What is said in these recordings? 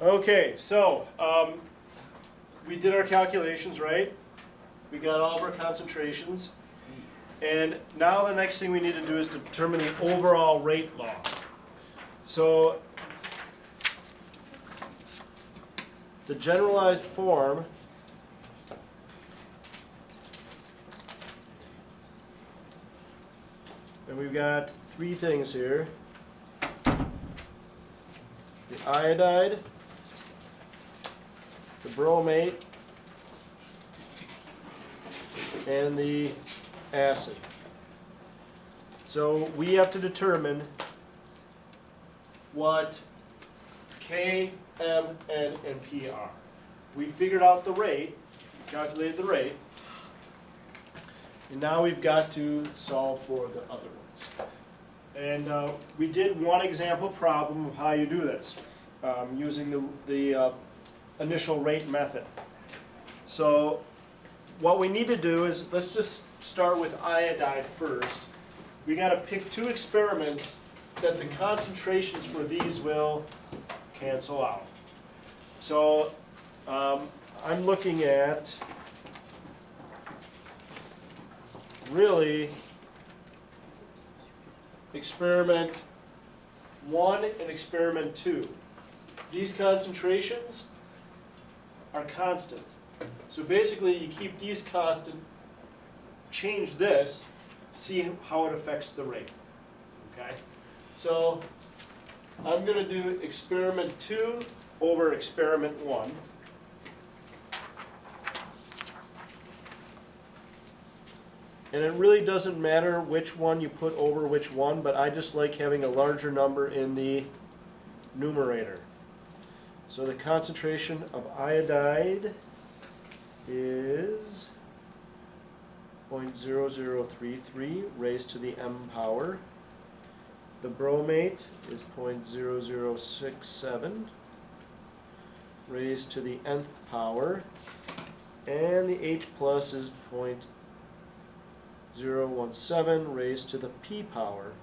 Okay, so we did our calculations, right? We got all of our concentrations. And now the next thing we need to do is determine the overall rate law. So the generalized form and we've got three things here. The iodide, the bromate, and the acid. So we have to determine what K, M, N, and P are. We figured out the rate, calculated the rate, and now we've got to solve for the other ones. And we did one example problem of how you do this using the initial rate method. So what we need to do is, let's just start with iodide first. We got to pick two experiments that the concentrations for these will cancel out. So I'm looking at really experiment 1 and experiment 2. These concentrations are constant. So basically you keep these constant, change this, see how it affects the rate. Okay? So I'm going to do experiment 2 over experiment 1. And it really doesn't matter which one you put over which one, but I just like having a larger number in the numerator. So the concentration of iodide is 0.0033 raised to the m power. The bromate is 0.0067 raised to the nth power. And the H plus is 0.017 raised to the p power.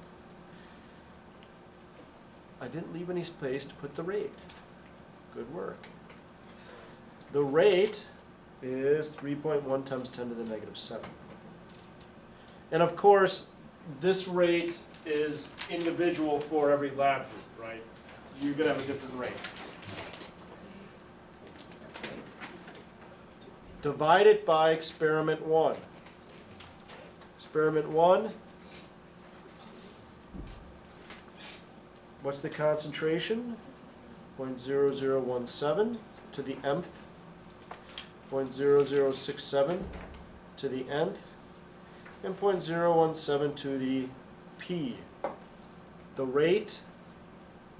I didn't leave any space to put the rate. Good work. The rate is 3.1 times 10 to the negative 7. And of course, this rate is individual for every lab group, right? You're going to have a different rate. Divide it by experiment 1. Experiment 1, what's the concentration? 0.0017 to the mth, 0.0067 to the nth, and 0.017 to the p. The rate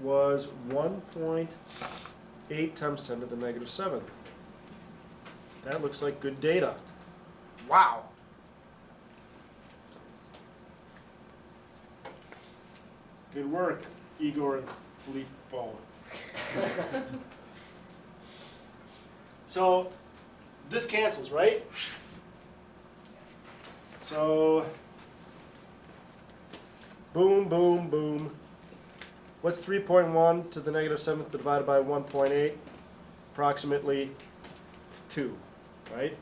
was 1.8 times 10 to the negative 7. That looks like good data. Wow. Good work, Igor and Filippo. So this cancels, right? So boom, boom, boom. What's 3.1 to the negative 7th divided by 1.8? Approximately 2, right?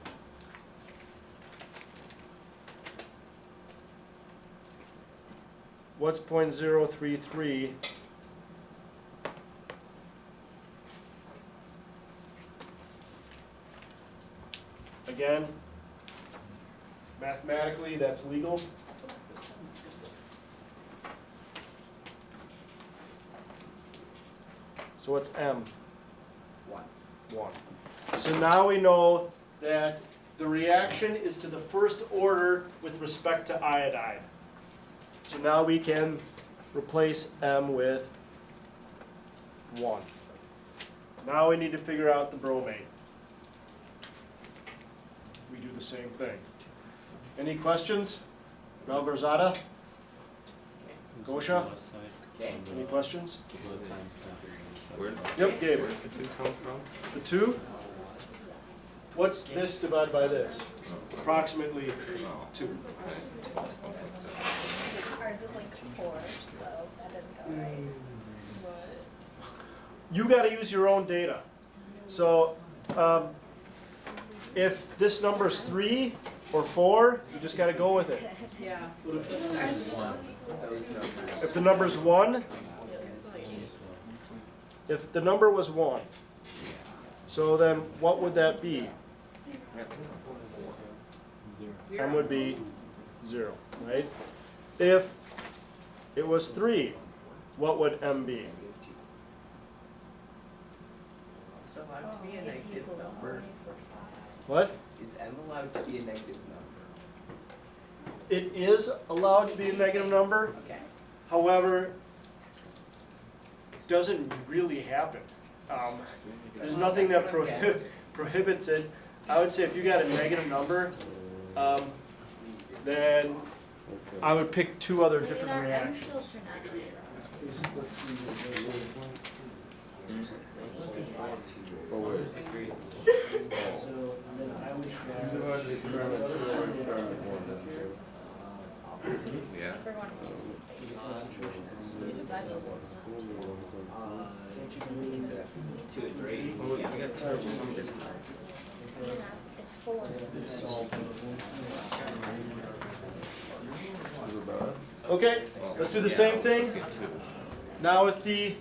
What's 0.033? Again, mathematically, that's legal. So what's M? 1. So now we know that the reaction is to the first order with respect to iodide. So now we can replace M with 1. Now we need to figure out the bromate. We do the same thing. Any questions? Malverzada? Gosha? Any questions? Yep, Gabe. Where did the 2 come from? The 2? What's this divided by this? Approximately 2. Ours is like 4, so that didn't go right. you got to use your own data. So if this number is 3 or 4, you just got to go with it. Yeah. If the number is 1, if the number was 1, so then what would that be? M would be 0, right? If it was 3, what would M be? It's allowed to be a negative number. What? Is M allowed to be a negative number? It is allowed to be a negative number. Okay. However, it doesn't really happen. There's nothing that prohibits it. I would say if you got a negative number, then I would pick 2 other different reactions. Let's see. So then I would Yeah. Two and three. It's 4. Okay, let's do the same thing. Now with the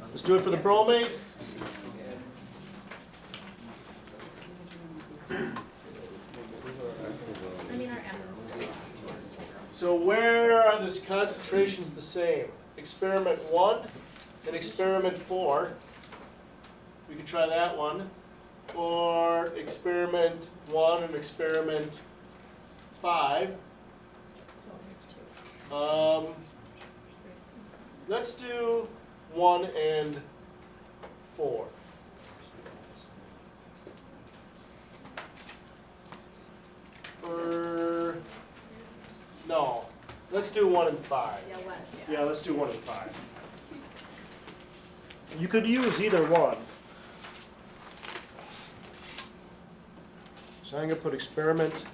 let's do it for the bromate. I mean, our M's. So where are those concentrations the same? Experiment 1 and experiment 4. We could try that one. Or experiment 1 and experiment 5. Let's do 1 and 4. Or no, let's do 1 and 5. Yeah, what? Yeah, let's do 1 and 5. You could use either one. So I'm going to put experiment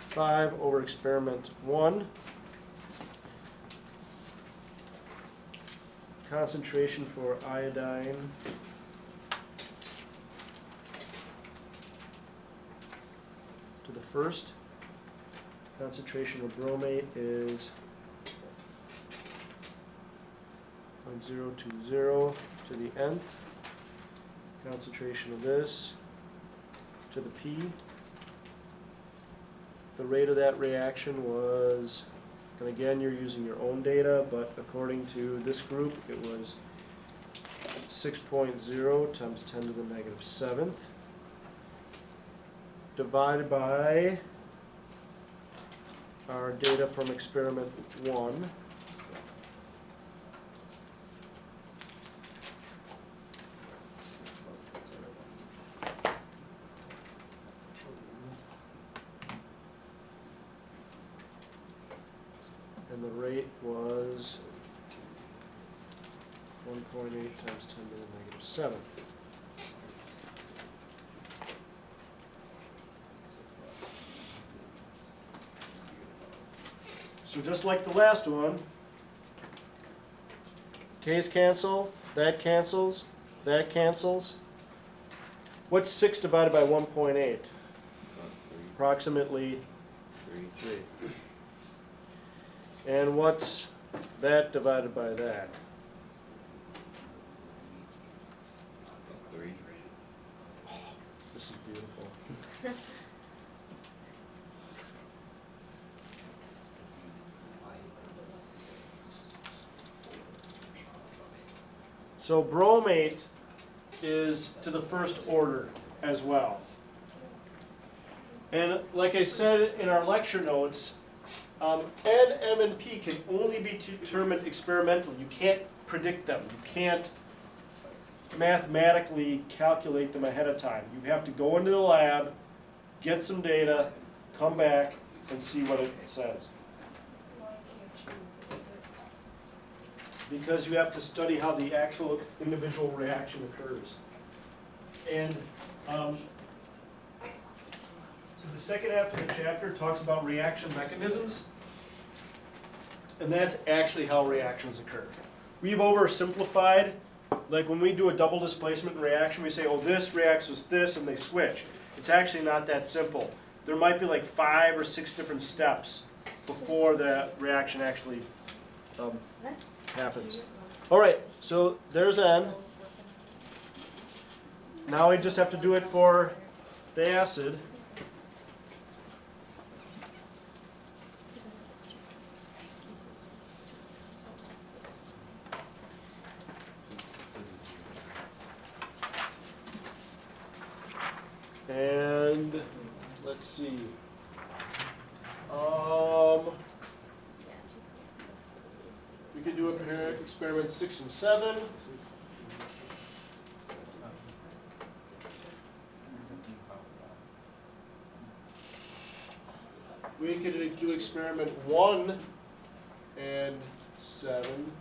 5 over experiment 1. Concentration for iodine. To the first. Concentration of bromate is 0.020 to the nth. Concentration of this to the P. The rate of that reaction was, and again you're using your own data, but according to this group it was 6.0 times 10 to the negative 7th divided by our data from experiment 1. And the rate was 1.8 times 10 to the negative 7th. So just like the last one, K's cancel, that cancels, that cancels. What's 6 divided by 1.8? Approximately 3. And what's that divided by that? 3. Oh, this is beautiful. So bromate is to the first order as well. And like I said in our lecture notes, N, M, and P can only be determined experimentally. You can't predict them. You can't mathematically calculate them ahead of time. You have to go into the lab, get some data, come back, and see what it says. Because you have to study how the actual individual reaction occurs. And so the second half of the chapter talks about reaction mechanisms. And that's actually how reactions occur. We've oversimplified, like when we do a double displacement reaction, we say, oh, this reacts with this, and they switch. It's actually not that simple. There might be like 5 or 6 different steps before the reaction actually happens. All right, so there's N. Now we just have to do it for the acid. And let's see. We could do experiment 6 and 7. We could do experiment 1 and 7.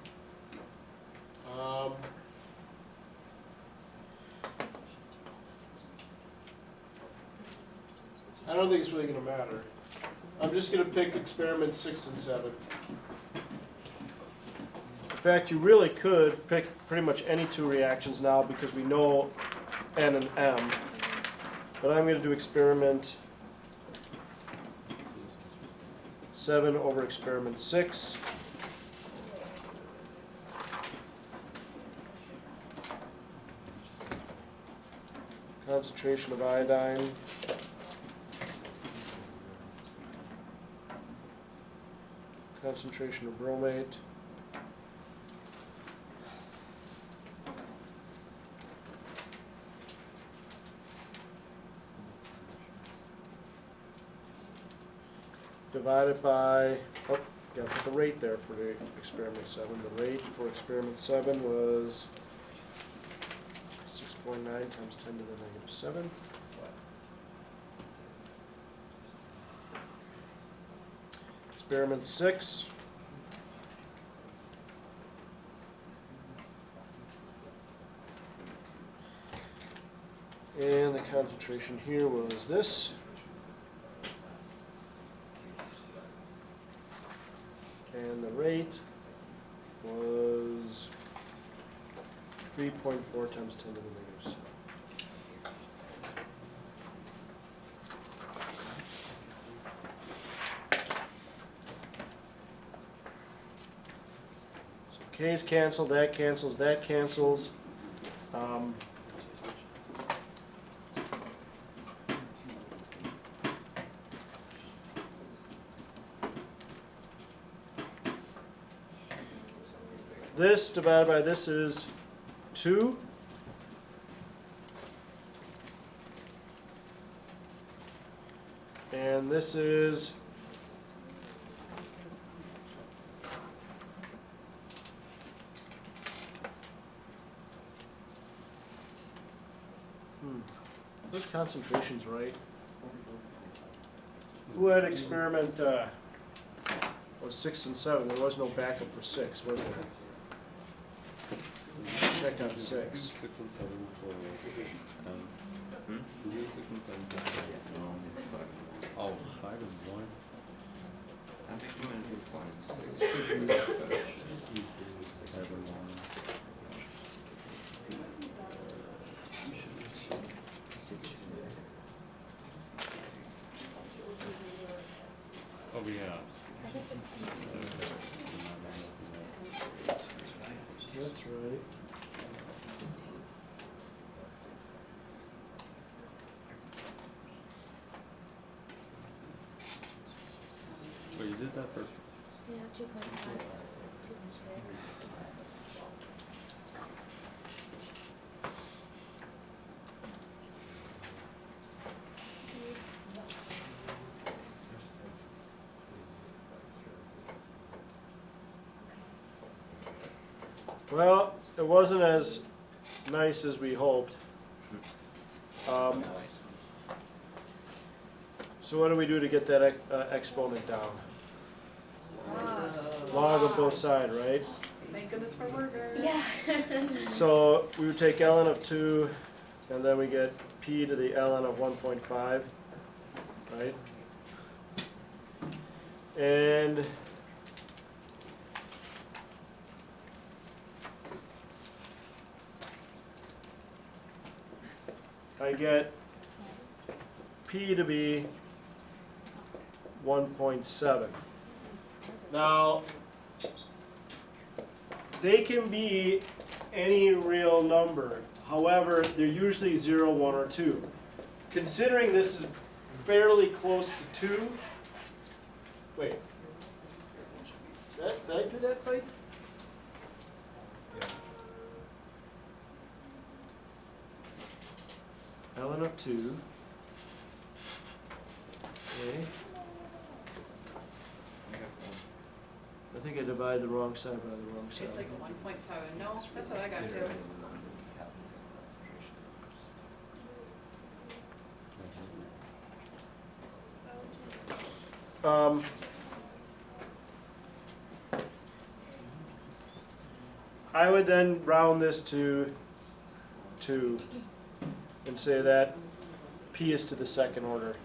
I don't think it's really going to matter. I'm just going to pick experiment 6 and 7. In fact, you really could pick pretty much any 2 reactions now because we know N and M. But I'm going to do experiment 7 over experiment 6. Concentration of iodine. Concentration of bromate. Divided by, oh, got to put the rate there for the experiment 7. The rate for experiment 7 was 6.9 times 10 to the -7. Experiment 6. And the concentration here was this. And the rate was 3.4 times 10 to the -7. So K's cancel, that cancels, that cancels. This divided by this is 2. And this is those concentrations right. Who had experiment 6 and 7? There was no backup for 6, was there? Check on 6. 6 and 7 for, 6 and 7 oh, 5 and 1. I think I'm gonna do 5 and 6. 5 and 1. Oh, yeah. That's right. So you did that for, Yeah, 2.5, 2.6. Well, it wasn't as nice as we hoped. So what do we do to get that exponent down? Log of both sides, right? Thank goodness for burgers. Yeah. So we would take ln of 2, and then we get p to the ln of 1.5, right? And I get P to be 1.7. Now, they can be any real number. However, they're usually 0, 1, or 2. Considering this is fairly close to 2, wait, did I do that right? Ln of 2. Okay. I got one. I think I divided the wrong side by the wrong side. It's like a 1.7. No, that's what I got too. I would then round this to 2 and say that P is to the second order